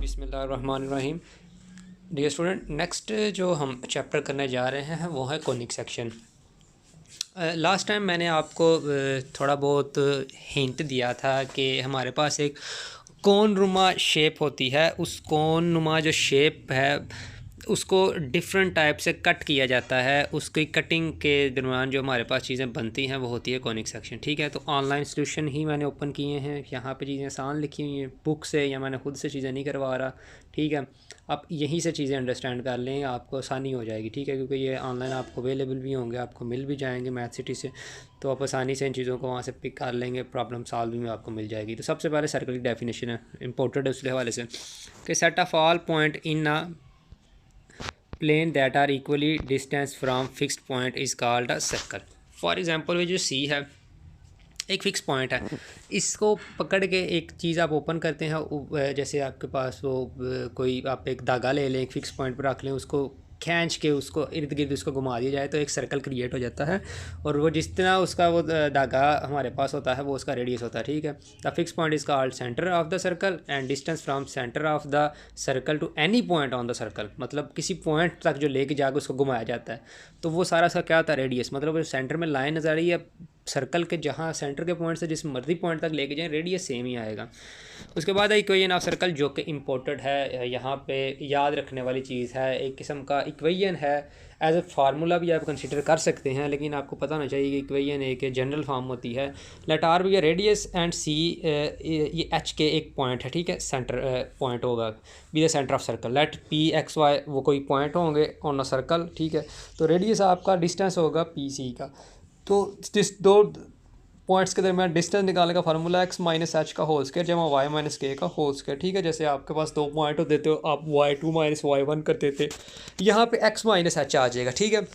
बिस्मिल्लाहिर्रहमानिर्रहीम। Dear student, next जो हम चैप्टर करने जा रहे हैं वो है कॉनिक सेक्शन। लास्ट टाइम मैंने आपको थोड़ा बहुत हिंट दिया था कि हमारे पास एक कोन नुमा शेप होती है। उस कोन नुमा जो शेप है उसको डिफरेंट टाइप से कट किया जाता है। उसकी कटिंग के दरमियान जो हमारे पास चीज़ें बनती हैं वो होती है कॉनिक सेक्शन। ठीक है, तो ऑनलाइन सॉल्यूशन ही मैंने ओपन किए हैं। यहाँ पे चीज़ें आसान लिखी हुई हैं बुक से, या मैंने खुद से चीज़ें नहीं करवा रहा। ठीक है, आप यहीं से चीज़ें अंडरस्टैंड कर लें, आपको आसानी हो जाएगी। ठीक है, क्योंकि ये ऑनलाइन आपको अवेलेबल भी होंगे, आपको मिल भी जाएंगे मैथ सिटी से, तो आप आसानी से इन चीज़ों को वहाँ से पिक कर लेंगे। प्रॉब्लम सॉल्विंग में आपको मिल जाएगी। तो सबसे पहले सर्कल की डेफिनेशन है, इंपॉर्टेंट है उसके हवाले से कि set of all point in a plane that are equally distance from fixed point is called a circle. For example वो जो सी है एक फ़िक्स पॉइंट है, इसको पकड़ के एक चीज़ आप ओपन करते हैं। जैसे आपके पास वो कोई आप एक धागा ले लें, एक फ़िक्स पॉइंट पर रख लें, उसको खींच के उसको इर्द गिर्द उसको घुमा दिया जाए तो एक सर्कल क्रिएट हो जाता है। और वो जिस तरह उसका वो धागा हमारे पास होता है वो उसका रेडियस होता है। ठीक है, the fix point is called centre of the circle and distance from centre of the circle to any point on the circle, मतलब किसी पॉइंट तक जो लेके जाकर उसको घुमाया जाता है तो वो सारा सा क्या होता है, रेडियस। मतलब सेंटर में लाइन नजर आ रही है सर्कल के, जहाँ सेंटर के पॉइंट से जिस मर्जी पॉइंट तक लेके जाएं रेडियस सेम ही आएगा। उसके बाद इक्वेशन ऑफ सर्कल जो कि इम्पोर्टेड है, यहाँ पे याद रखने वाली चीज़ है, एक किस्म का इक्वेशन है। एज ए फार्मूला भी आप कंसिडर कर सकते हैं, लेकिन आपको पता होना चाहिए कि इक्वेशन एक जनरल फॉर्म होती है। Let R be radius and C, ये एच के एक पॉइंट है। ठीक है, सेंटर पॉइंट होगा be the centre of circle. Let P X Y वो कोई पॉइंट होंगे ऑन अ सर्कल। ठीक है, तो रेडियस आपका डिस्टेंस होगा पी सी का। तो जिस दो पॉइंट्स के दरमियान डिस्टेंस निकालने का फार्मूला एक्स माइनस एच का होल स्क्वायर जमा वाई माइनस के का होल स्क्वायर। ठीक है, जैसे आपके पास दो पॉइंट होते थे आप y two minus y one करते थे, यहाँ पे एक्स माइनस एच आ जाएगा। ठीक है,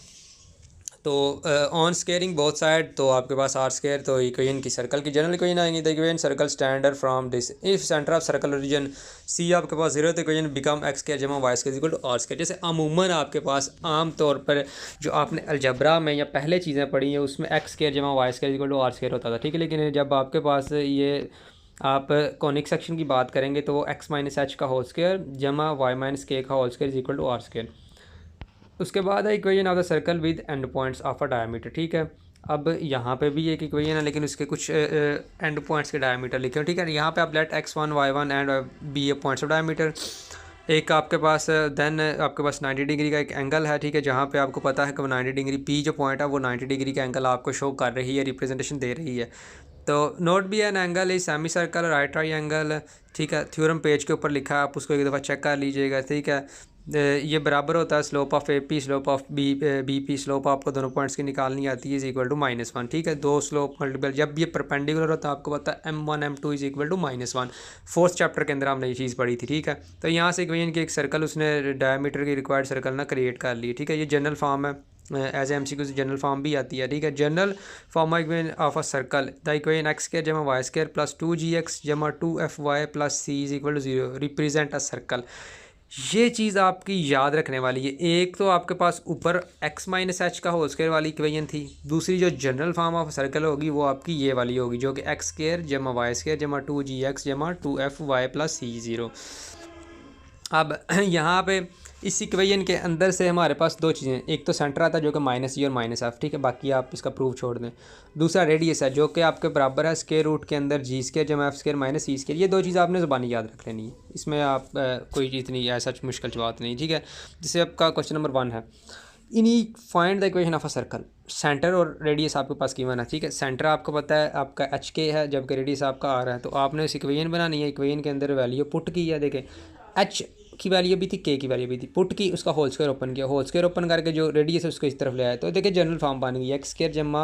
तो ऑन स्केयरिंग बोथ साइड तो आपके पास आर स्केयर, तो इक्वेशन की सर्कल की जनरल इक्वेशन आएंगी। The equation circle standard from this if centre of circle origin सी आपके पास जीरो, तो इक्वेशन बिकम एक्स स्केयर जमा y square equal to r square. जैसे अमूमन आपके पास आम तौर पर जो आपने अलजबरा में या पहले चीज़ें पढ़ी हैं उसमें एक्स स्केयर जमा y square equal to r square होता था। ठीक है, लेकिन जब आपके पास ये आप कॉनिक सेक्शन की बात करेंगे तो वो एक्स माइनस एच का होल स्केयर जमा वाई माइनस के का whole square is equal to r square. उसके बाद है equation of the circle with end points of a diameter. ठीक है, अब यहाँ पे भी एक इक्वेशन है लेकिन उसके कुछ एंड पॉइंट्स के डायमीटर लिखे हैं। ठीक है, यहाँ पे आप let x one y one and be a points of diameter. एक आपके पास देन आपके पास 90 डिग्री का एक एंगल है। ठीक है, जहाँ पे आपको पता है कि वो 90 डिग्री पी जो पॉइंट है वो 90 डिग्री का एंगल आपको शो कर रही है, रिप्रेजेंटेशन दे रही है। तो note be an angle is semicircle right triangle. ठीक है, थ्योरम पेज के ऊपर लिखा है, आप उसको एक दफ़ा चेक कर लीजिएगा। ठीक है, ये बराबर होता है slope of A P slope of B P. Slope आपको दोनों पॉइंट्स की निकालनी आती है इज इक्वल टू -1। ठीक है, दो स्लोप मल्टीपल जब ये परपेंडिकुलर होता है आपको पता है m1 m2 is equal to -1। Fourth chapter के अंदर हमने ये चीज़ पढ़ी थी। ठीक है, तो यहाँ से इक्वेशन की एक सर्कल उसने डायमीटर की रिक्वायर्ड सर्कल ना क्रिएट कर ली। ठीक है, ये जनरल फॉर्म है, as M C general form भी आती है। ठीक है, general form equation of a circle the equation x square जमा वाई स्क्वायर प्लस 2gx जमा 2fy plus c is equal to 0 represent a circle. ये चीज़ आपकी याद रखने वाली है। एक तो आपके पास ऊपर x माइनस एच का होल स्क्वायर वाली इक्वेशन थी, दूसरी जो जनरल फॉर्म ऑफ सर्कल होगी वो आपकी ये वाली होगी जो कि एक्स स्क्वायर जमा वाई स्क्वायर जमा 2gx जमा 2fy प्लस c 0। अब यहाँ पे इस इक्वेशन के अंदर से हमारे पास दो चीज़ें, एक तो सेंटर आता है जो कि -e और -f। ठीक है, बाकी आप इसका प्रूफ छोड़ दें। दूसरा रेडियस है जो कि आपके बराबर है स्क्वायर रूट के अंदर जी स्क्वायर जमा F square minus E square. ये दो चीज़ आपने ज़बानी याद रख लेनी है, इसमें आप कोई इतनी ऐसा मुश्किल बात नहीं। ठीक है, जैसे आपका क्वेश्चन नंबर 1 है, इन्हीं find the equation of a circle. Centre और रेडियस आपके पास गिवन है। ठीक है, सेंटर आपको पता है आपका एच के है जबकि रेडियस आपका आ रहा है, तो आपने इस इक्वेशन बनानी है। इक्वेशन के अंदर वैल्यू पुट की है, देखें एच की वैल्यू भी थी, के की वैल्यू भी थी, पुट की, उसका होल स्क्वायर ओपन किया, होल स्क्वायर ओपन करके जो रेडियस है उसको इस तरफ ले आया, तो देखिए जनरल फॉर्म बन गई एक्स स्क्वायर जमा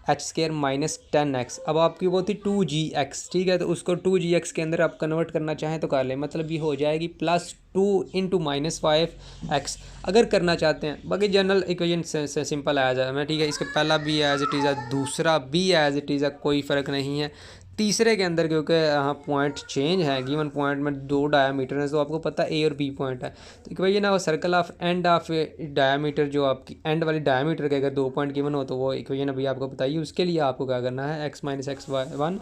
एच स्क्वायर माइनस 10x। अब आपकी वो थी 2gx। ठीक है, तो उसको 2gx के अंदर आप कन्वर्ट करना चाहें तो कर लें, मतलब ये हो जाएगी +2 इंटू -5x अगर करना चाहते हैं। बाकी जनरल इक्वेशन से सिंपल एज है। ठीक है, इसके पहला भी एज इट इज़ है, दूसरा भी एज इट इज़ है, कोई फ़र्क नहीं है। तीसरे के अंदर क्योंकि यहाँ पॉइंट चेंज है, गिवन पॉइंट में दो डायमीटर है तो आपको पता है ए और बी पॉइंट है, तो इक्वेशन ना वो circle of end of diameter, जो आपकी एंड वाली डायमीटर के अगर दो पॉइंट गिवन हो तो वो इक्वेशन अभी आपको बताइए। उसके लिए आपको क्या करना है, x minus x y one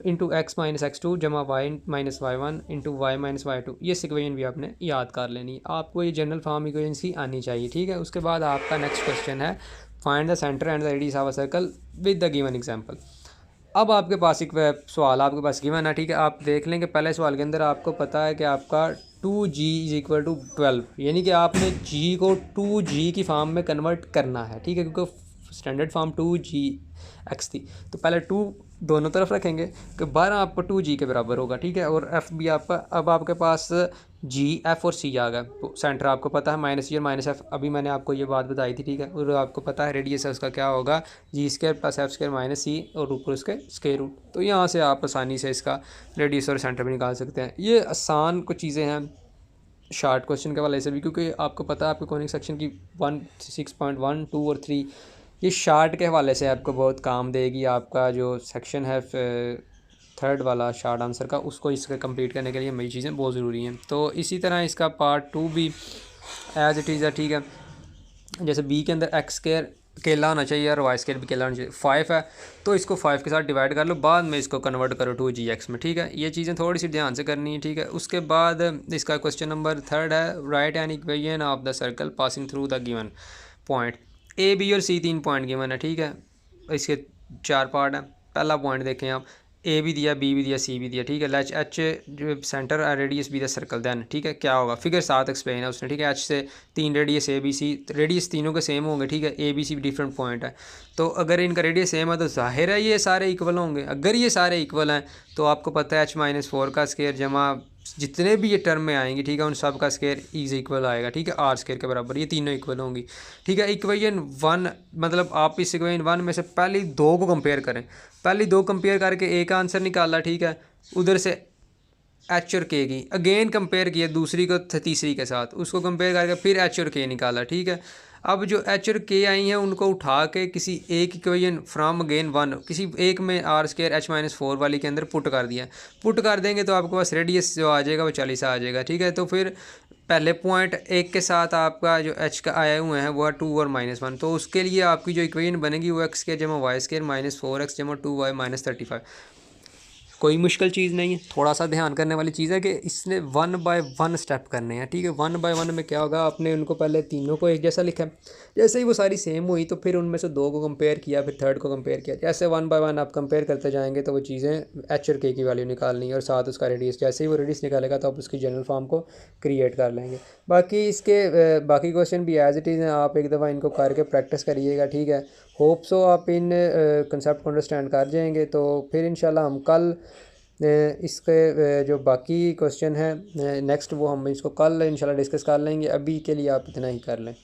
into x minus x two जमा y minus y one into y minus y two, ये इक्वेशन भी आपने याद कर लेनी है। आपको ये जनरल फॉर्म इक्वेशन सी आनी चाहिए, ठीक है। उसके बाद आपका नेक्स्ट क्वेश्चन है find the centre and the radius of a circle with the given example. अब आपके पास एक सवाल आपके पास गिवन है, ठीक है। आप देख लेंगे पहले सवाल के अंदर आपको पता है कि आपका 2g इज इक्वल टू 12, यानी कि आपने g को 2g की फॉर्म में कन्वर्ट करना है, ठीक है, क्योंकि स्टैंडर्ड फॉर्म 2gx थी। तो पहले 2 दोनों तरफ रखेंगे कि 12 आपको 2g के बराबर होगा, ठीक है। और f भी आपका, अब आपके पास g f और c आ गया। तो सेंटर आपको पता है माइनस जी और माइनस एफ, अभी मैंने आपको ये बात बताई थी, ठीक है। और आपको पता है रेडियस है उसका क्या होगा, g square plus f square minus c और ऊपर उसके स्क्वायर रूट। तो यहाँ से आप आसानी से इसका रेडियस और सेंटर भी निकाल सकते हैं। ये आसान कुछ चीज़ें हैं शार्ट क्वेश्चन के वाले से भी, क्योंकि आपको पता है आपके कॉनिक सेक्शन की 1 6.1 2 और 3 ये शार्ट के हवाले से आपको बहुत काम देगी। आपका जो सेक्शन है थर्ड वाला शार्ट आंसर का, उसको इसके कंप्लीट करने के लिए मेरी चीज़ें बहुत ज़रूरी हैं। तो इसी तरह इसका पार्ट 2 भी एज इट इज़ है, ठीक है। जैसे बी के अंदर एक्स स्क्वायर अकेला होना चाहिए और वाई स्क्वायर भी अकेला होना चाहिए। 5 है तो इसको 5 के साथ डिवाइड कर लो, बाद में इसको कन्वर्ट करो 2gx में, ठीक है। ये चीज़ें थोड़ी सी ध्यान से करनी है, ठीक है। उसके बाद इसका क्वेश्चन नंबर 3 है write an equation of the circle passing through the given point. A B और सी 3 पॉइंट गिवन है, ठीक है। इसके 4 पार्ट हैं। पहला पॉइंट देखें आप, ए भी दिया, बी भी दिया, सी भी दिया, ठीक है। लेच एच जो centre radius B the circle then, ठीक है, क्या होगा फिगर 7 एक्सप्लेन है उसने, ठीक है। एच से 3 radius A B C, radius तीनों के सेम होंगे, ठीक है। ए बी सी भी डिफरेंट पॉइंट है, तो अगर इनका रेडियस सेम है तो जाहिर है ये सारे इक्वल होंगे। अगर ये सारे इक्वल हैं तो आपको पता है h-4 का स्क्वायर जमा जितने भी ये टर्म में आएंगी, ठीक है, उन सब का स्क्वायर इज इक्वल आएगा, ठीक है, आर स्क्वायर के बराबर, ये तीनों इक्वल होंगी, ठीक है। इक्वेशन 1 मतलब आप इस इक्वेशन 1 में से पहली 2 को कंपेयर करें, पहली 2 कंपेयर करके एक आंसर निकाला, ठीक है। उधर से एच और के की अगेन कंपेयर किया दूसरी को तीसरी के साथ, उसको कंपेयर करके फिर एच और के निकाला, ठीक है। अब जो एच और के आई हैं उनको उठा के किसी एक इक्वेशन फ्रॉम अगेन 1 किसी एक में आर स्क्वायर h-4 वाली के अंदर पुट कर दिया, पुट कर देंगे तो आपके पास रेडियस जो आ जाएगा वो 40 आ जाएगा, ठीक है। तो फिर पहले पॉइंट एक के साथ आपका जो एच का आए हुए हैं वो है 2 और -1, तो उसके लिए आपकी जो इक्वेशन बनेगी वो एक्स स्क्वायर जमा वाई स्क्वायर -4x जमा 2y -35। कोई मुश्किल चीज़ नहीं है, थोड़ा सा ध्यान करने वाली चीज़ है कि इसने 1 बाय 1 स्टेप करने हैं, ठीक है। 1 बाय 1 में क्या होगा, आपने उनको पहले तीनों को एक जैसा लिखा है, जैसे ही वो सारी सेम हुई तो फिर उनमें से 2 को कंपेयर किया, फिर थर्ड को कंपेयर किया, जैसे 1 बाय 1 आप कंपेयर करते जाएंगे तो वो चीज़ें एच और के की वैल्यू निकालनी है और साथ उसका रेडियस, जैसे ही वो रेडियस निकालेगा तो आप उसकी जनरल फॉर्म को क्रिएट कर लेंगे। बाकी इसके बाकी क्वेश्चन भी एज इट इज़ हैं, आप एक दफ़ा इनको करके प्रैक्टिस करिएगा, ठीक है। होप सो आप इन कंसेप्ट को अंडरस्टैंड कर जाएंगे। तो फिर इंशाल्लाह हम कल इसके जो बाकी क्वेश्चन है नेक्स्ट वो हम इसको कल इंशाल्लाह डिस्कस कर लेंगे। अभी के लिए आप इतना ही कर लें।